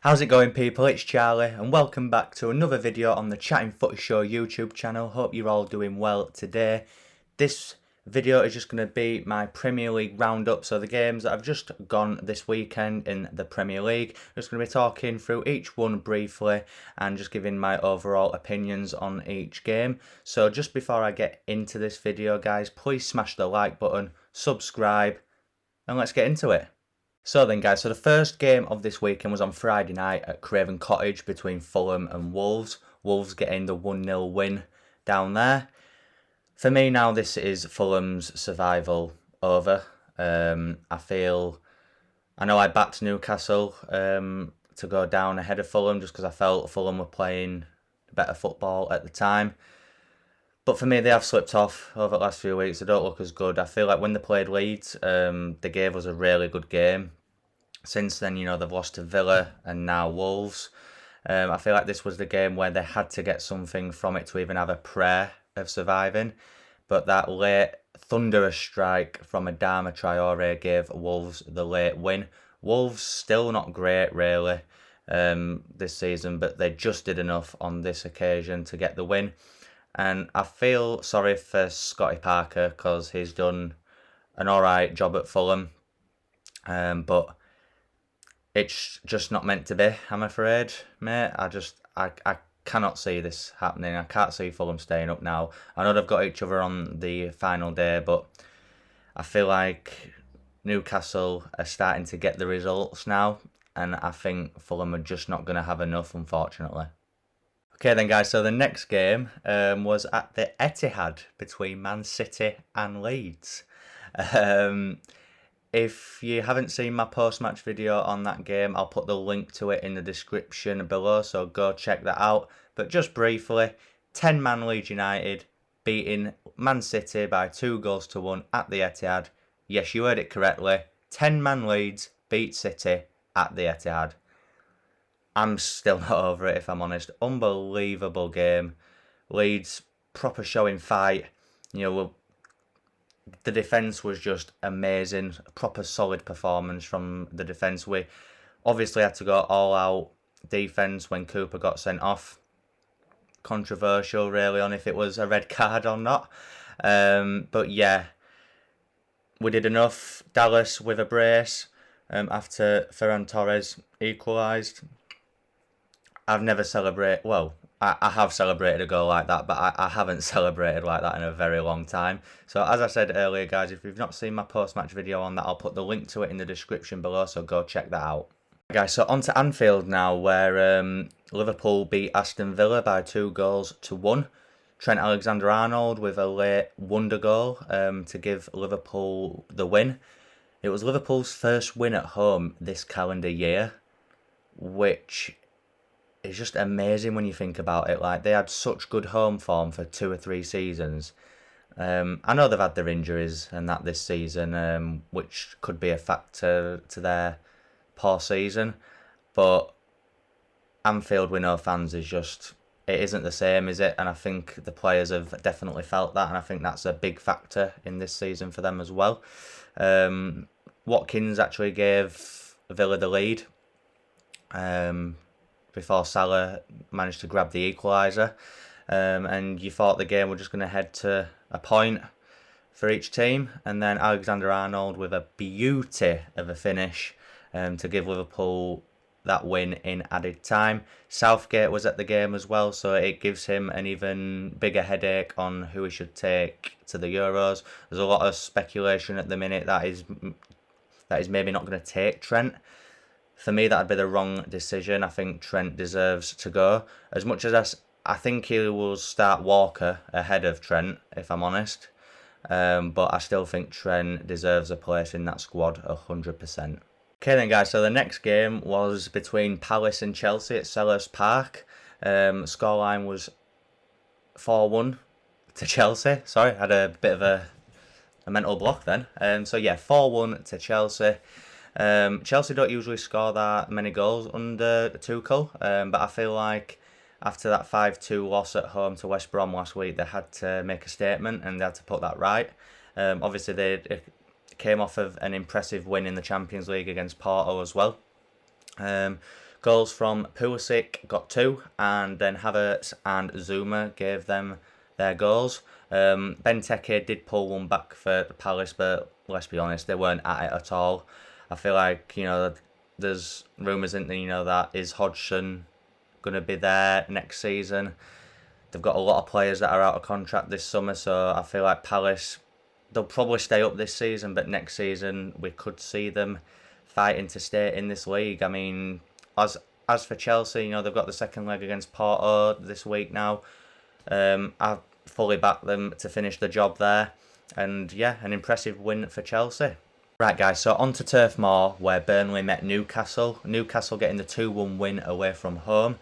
How's it going, people? It's Charlie and welcome back to another video on the Chatting Footy Show YouTube channel. Hope you're all doing well today. This video is just going to be my Premier League roundup, so the games that have just gone this weekend in the Premier League. I'm just going to be talking through each one briefly and just giving my overall opinions on each game. So just before I get into this video, guys, please smash the like button, subscribe, and let's get into it. So then, guys, the first game of this weekend was on Friday night at Craven Cottage between Fulham and Wolves. Wolves getting the 1-0 win down there. For me now, this is Fulham's survival over. I know I backed Newcastle to go down ahead of Fulham just because I felt Fulham were playing better football at the time. But for me, they have slipped off over the last few weeks. They don't look as good. I feel like when they played Leeds, they gave us a really good game. Since then, they've lost to Villa and now Wolves. I feel like this was the game where they had to get something from it to even have a prayer of surviving. But that late thunderous strike from Adama Traore gave Wolves the late win. Wolves still not great, really, this season, but they just did enough on this occasion to get the win. And I feel sorry for Scotty Parker because he's done an alright job at Fulham. But it's just not meant to be, I'm afraid, mate. I cannot see this happening. I can't see Fulham staying up now. I know they've got each other on the final day, but I feel like Newcastle are starting to get the results now. And I think Fulham are just not going to have enough, unfortunately. Okay then, guys, so the next game was at the Etihad between Man City and Leeds. If you haven't seen my post-match video on that game, I'll put the link to it in the description below, so go check that out. But just briefly, 10-man Leeds United beating Man City by 2-1 at the Etihad. Yes, you heard it correctly. 10-man Leeds beat City at the Etihad. I'm still not over it, if I'm honest. Unbelievable game. Leeds, proper showing fight. The defence was just amazing. A proper solid performance from the defence. We obviously had to go all out defence when Cooper got sent off. Controversial, really, on if it was a red card or not. But yeah, we did enough. Dallas with a brace after Ferran Torres equalised. I've never celebrated, well, I have celebrated a goal like that, but I haven't celebrated like that in a very long time. So as I said earlier, guys, if you've not seen my post-match video on that, I'll put the link to it in the description below, so go check that out. Guys, so on to Anfield now, where Liverpool beat Aston Villa by 2-1. Trent Alexander-Arnold with a late wonder goal to give Liverpool the win. It was Liverpool's first win at home this calendar year, which it's just amazing when you think about it. Like, they had such good home form for 2 or 3 seasons. I know they've had their injuries and that this season, which could be a factor to their poor season. But Anfield with no fans is just, it isn't the same, is it? And I think the players have definitely felt that, and I think that's a big factor in this season for them as well. Watkins actually gave Villa the lead before Salah managed to grab the equaliser. And you thought the game was just going to head to a point for each team. And then Alexander-Arnold with a beauty of a finish to give Liverpool that win in added time. Southgate was at the game as well, so it gives him an even bigger headache on who he should take to the Euros. There's a lot of speculation at the minute that is maybe not going to take Trent. For me, that would be the wrong decision. I think Trent deserves to go. As much as I think he will start Walker ahead of Trent, if I'm honest. But I still think Trent deserves a place in that squad 100%. Okay then, guys, so the next game was between Palace and Chelsea at Selhurst Park. Scoreline was 4-1 to Chelsea. Sorry, I had a bit of a mental block then. So yeah, 4-1 to Chelsea. Chelsea don't usually score that many goals under Tuchel, but I feel like after that 5-2 loss at home to West Brom last week, they had to make a statement and they had to put that right. Obviously, they came off of an impressive win in the Champions League against Porto as well. Goals from Pulisic got 2, and then Havertz and Zuma gave them their goals. Benteke did pull one back for Palace, but let's be honest, they weren't at it at all. I feel like, there's rumours in that is Hodgson going to be there next season. They've got a lot of players that are out of contract this summer, so I feel like Palace, they'll probably stay up this season, but next season we could see them fighting to stay in this league. I mean, as for Chelsea, they've got the second leg against Porto this week now. I fully back them to finish the job there, and yeah, an impressive win for Chelsea. Right guys, so on to Turf Moor, where Burnley met Newcastle. Newcastle getting the 2-1 win away from home.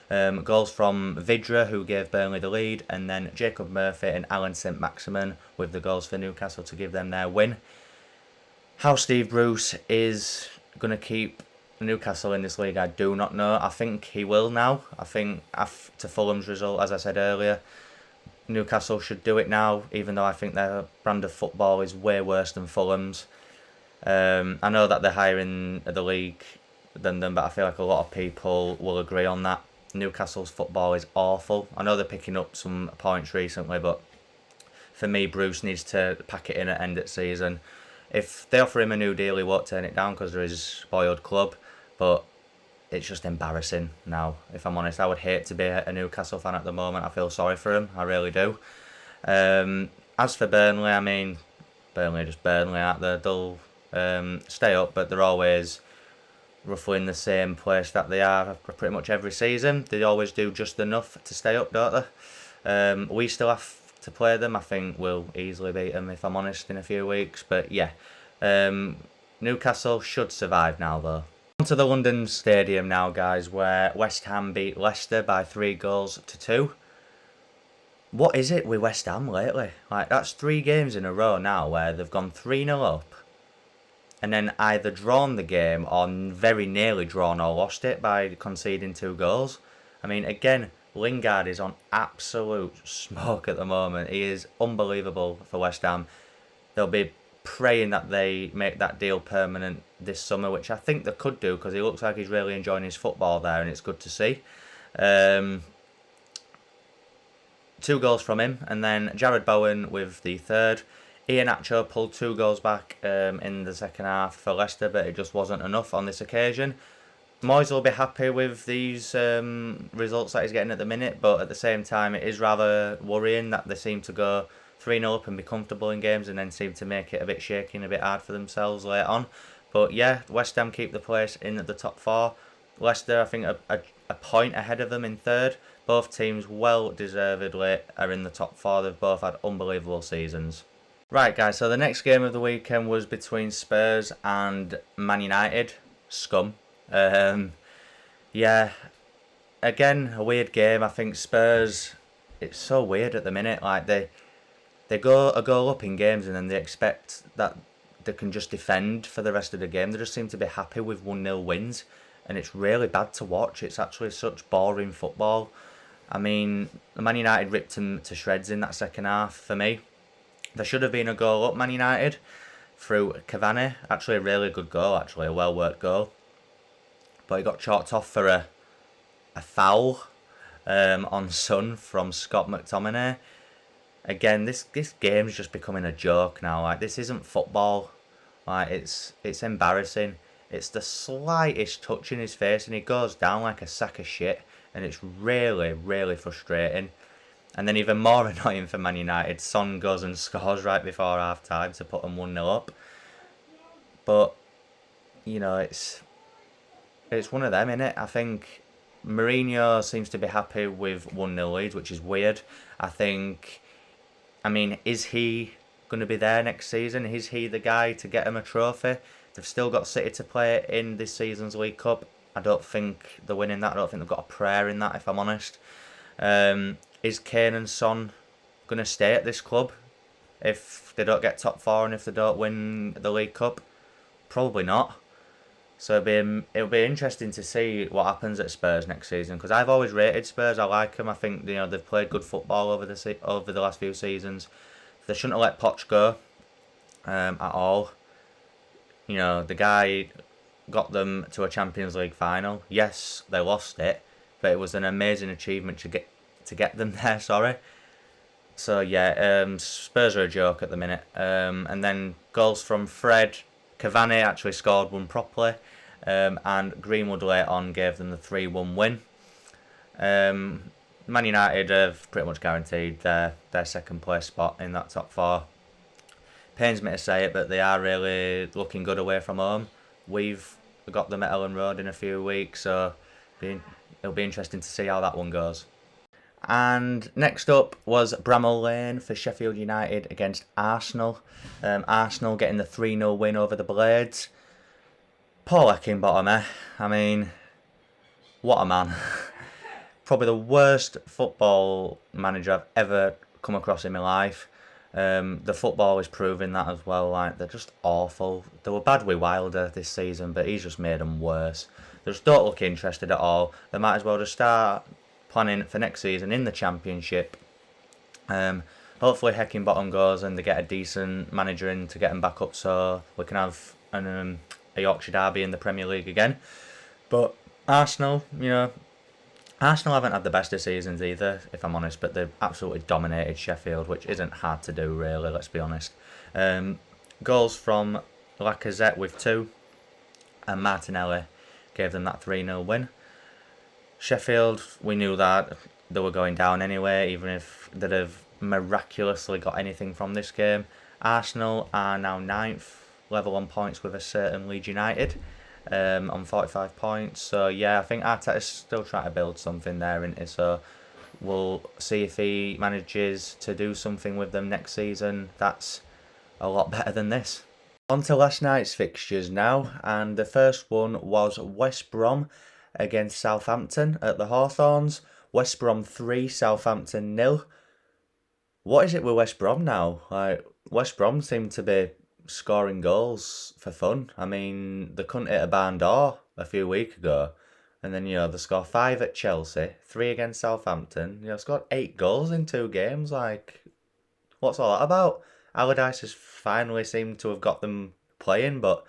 Goals from Vidra, who gave Burnley the lead, and then Jacob Murphy and Alan St-Maximin with the goals for Newcastle to give them their win. How Steve Bruce is going to keep Newcastle in this league, I do not know. I think he will now. I think after Fulham's result, as I said earlier, Newcastle should do it now, even though I think their brand of football is way worse than Fulham's. I know that they're higher in the league than them, but I feel like a lot of people will agree on that. Newcastle's football is awful. I know they're picking up some points recently, but for me, Bruce needs to pack it in at end of season. If they offer him a new deal, he won't turn it down because they're his spoiled club, but it's just embarrassing now, if I'm honest. I would hate to be a Newcastle fan at the moment. I feel sorry for him, I really do. As for Burnley, I mean, Burnley are just Burnley, aren't they? They'll stay up, but they're always roughly in the same place that they are pretty much every season. They always do just enough to stay up, don't they? We still have to play them. I think we'll easily beat them, if I'm honest, in a few weeks. But yeah, Newcastle should survive now, though. On to the London Stadium now, guys, where West Ham beat Leicester by 3-2. What is it with West Ham lately? Like, that's 3 games in a row now where they've gone 3-0 up, and then either drawn the game or very nearly drawn or lost it by conceding 2 goals. I mean, again, Lingard is on absolute smoke at the moment. He is unbelievable for West Ham. They'll be praying that they make that deal permanent this summer, which I think they could do, because he looks like he's really enjoying his football there, and it's good to see. 2 goals from him, and then Jared Bowen with the third. Iheanacho pulled 2 goals back in the second half for Leicester, but it just wasn't enough on this occasion. Moyes will be happy with these results that he's getting at the minute, but at the same time, it is rather worrying that they seem to go 3-0 up and be comfortable in games, and then seem to make it a bit shaky and a bit hard for themselves later on. But yeah, West Ham keep the place in the top 4. Leicester, I think, a point ahead of them in third. Both teams, well deservedly, are in the top 4. They've both had unbelievable seasons. Right guys, so the next game of the weekend was between Spurs and Man United. Scum. Yeah, again, a weird game. I think Spurs, it's so weird at the minute. Like, they go a goal up in games, and then they expect that they can just defend for the rest of the game. They just seem to be happy with 1-0 wins, and it's really bad to watch. It's actually such boring football. I mean, Man United ripped them to shreds in that second half for me. There should have been a goal up, Man United, through Cavani. Actually, a really good goal, a well-worked goal. But he got chalked off for a foul on Son from Scott McTominay. Again, this game's just becoming a joke now. Like, this isn't football. Like, it's embarrassing. It's the slightest touch in his face, and he goes down like a sack of shit. And it's really, really frustrating. And then even more annoying for Man United, Son goes and scores right before half-time to put them 1-0 up. But, it's one of them, innit? I think Mourinho seems to be happy with 1-0 leads, which is weird. Is he going to be there next season? Is he the guy to get him a trophy? They've still got City to play in this season's League Cup. I don't think they're winning that. I don't think they've got a prayer in that, if I'm honest. Is Kane and Son going to stay at this club if they don't get top 4 and if they don't win the League Cup? Probably not. So it'll be interesting to see what happens at Spurs next season, because I've always rated Spurs. I like them. I think they've played good football over the last few seasons. They shouldn't have let Poch go at all. The guy got them to a Champions League final. Yes, they lost it, but it was an amazing achievement to get them there. Sorry. So yeah, Spurs are a joke at the minute. And then goals from Fred, Cavani actually scored one properly, and Greenwood late on gave them the 3-1 win. Man United have pretty much guaranteed their second place spot in that top four. Pains me to say it, but they are really looking good away from home. We've got them at Ellen Road in a few weeks, so it'll be interesting to see how that one goes. And next up was Bramall Lane for Sheffield United against Arsenal. Arsenal getting the 3-0 win over the Blades. Paul Heckingbottom, eh? I mean, what a man. Probably the worst football manager I've ever come across in my life. The football is proving that as well. Like, they're just awful. They were bad with Wilder this season, but he's just made them worse. They just don't look interested at all. They might as well just start planning for next season in the Championship. Hopefully Heckingbottom goes and they get a decent manager in to get them back up, so we can have a Yorkshire derby in the Premier League again. But Arsenal, Arsenal haven't had the best of seasons either, if I'm honest, but they've absolutely dominated Sheffield, which isn't hard to do really, let's be honest. Goals from Lacazette with 2, and Martinelli gave them that 3-0 win. Sheffield, we knew that they were going down anyway, even if they'd have miraculously got anything from this game. Arsenal are now 9th, level on points with a certain Leeds United, on 45 points. So yeah, I think Arteta's still trying to build something there, isn't he? So we'll see if he manages to do something with them next season. That's a lot better than this. On to last night's fixtures now, and the first one was West Brom against Southampton at the Hawthorns. West Brom 3, Southampton 0. What is it with West Brom now? Like, West Brom seem to be scoring goals for fun. I mean, they couldn't hit a barn door a few weeks ago, and then they score 5 at Chelsea, 3 against Southampton. Scored 8 goals in 2 games. Like, what's all that about? Allardyce has finally seemed to have got them playing, but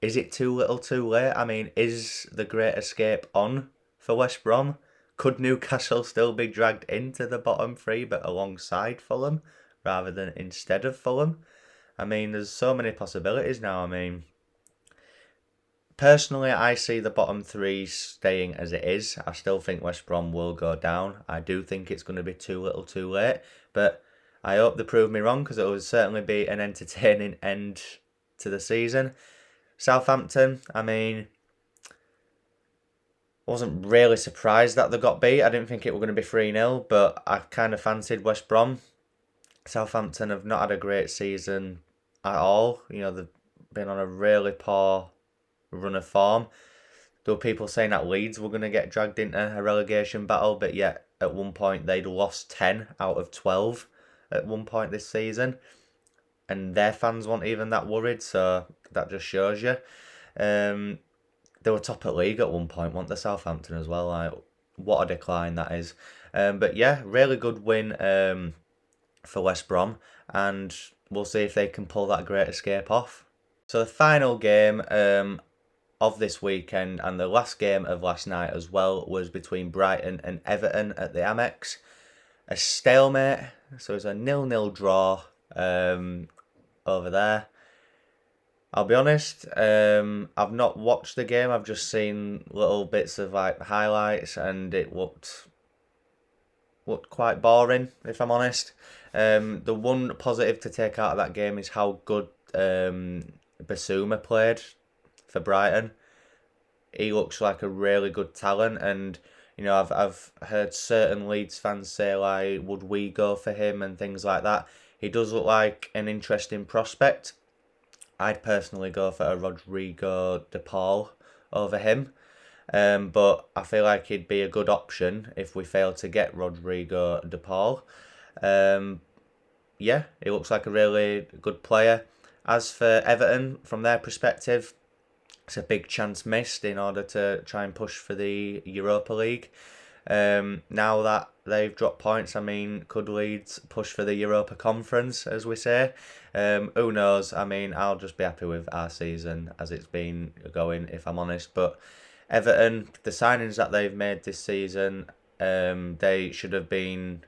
is it too little too late? I mean, is the Great Escape on for West Brom? Could Newcastle still be dragged into the bottom 3 but alongside Fulham rather than instead of Fulham? I mean, there's so many possibilities now. I mean, personally, I see the bottom 3 staying as it is. I still think West Brom will go down. I do think it's going to be too little too late, but I hope they prove me wrong, because it will certainly be an entertaining end to the season. Southampton, I mean, wasn't really surprised that they got beat. I didn't think it were going to be 3-0, but I kind of fancied West Brom. Southampton have not had a great season at all. They've been on a really poor run of form. There were people saying that Leeds were going to get dragged into a relegation battle, but yet at one point they'd lost 10 out of 12 at one point this season, and their fans weren't even that worried, so that just shows you. They were top of league at one point, weren't they, Southampton as well? Like, what a decline that is. But yeah, really good win for West Brom, and we'll see if they can pull that Great Escape off. So the final game of this weekend, and the last game of last night as well, was between Brighton and Everton at the Amex. A stalemate, so it's a 0-0 draw over there. I'll be honest, I've not watched the game. I've just seen little bits of like highlights, and it looked quite boring, if I'm honest. The one positive to take out of that game is how good Basuma played for Brighton. He looks like a really good talent, and I've heard certain Leeds fans say, like, would we go for him and things like that. He does look like an interesting prospect. I'd personally go for a Rodrigo De Paul over him. But I feel like he'd be a good option if we fail to get Rodrigo De Paul. Yeah, he looks like a really good player. As for Everton, from their perspective, it's a big chance missed in order to try and push for the Europa League. Now that they've dropped points, I mean, could Leeds push for the Europa Conference, as we say? Who knows? I mean, I'll just be happy with our season as it's been going, if I'm honest. But Everton, the signings that they've made this season, they should have been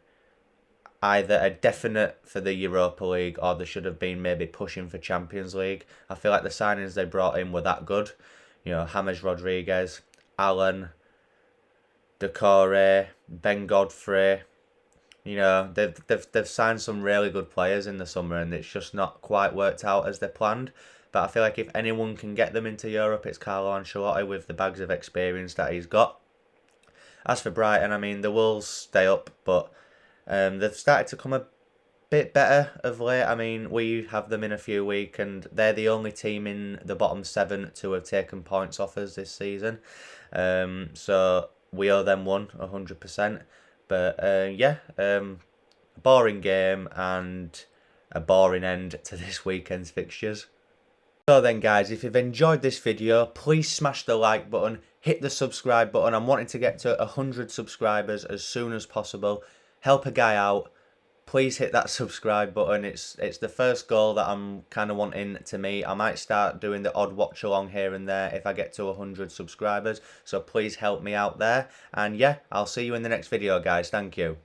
either a definite for the Europa League or they should have been maybe pushing for Champions League. I feel like the signings they brought in were that good. You know, James Rodriguez, Allen, Decore, Ben Godfrey. You know, they've signed some really good players in the summer, and it's just not quite worked out as they planned. But I feel like if anyone can get them into Europe, it's Carlo Ancelotti with the bags of experience that he's got. As for Brighton, I mean, they will stay up, but they've started to come a bit better of late. I mean, we have them in a few weeks, and they're the only team in the bottom 7 to have taken points off us this season. So we owe them 100%. But boring game and a boring end to this weekend's fixtures. So then guys, if you've enjoyed this video, please smash the like button, hit the subscribe button. I'm wanting to get to 100 subscribers as soon as possible. Help a guy out. Please hit that subscribe button. It's the first goal that I'm kind of wanting to meet. I might start doing the odd watch along here and there if I get to 100 subscribers. So please help me out there. And yeah, I'll see you in the next video, guys. Thank you.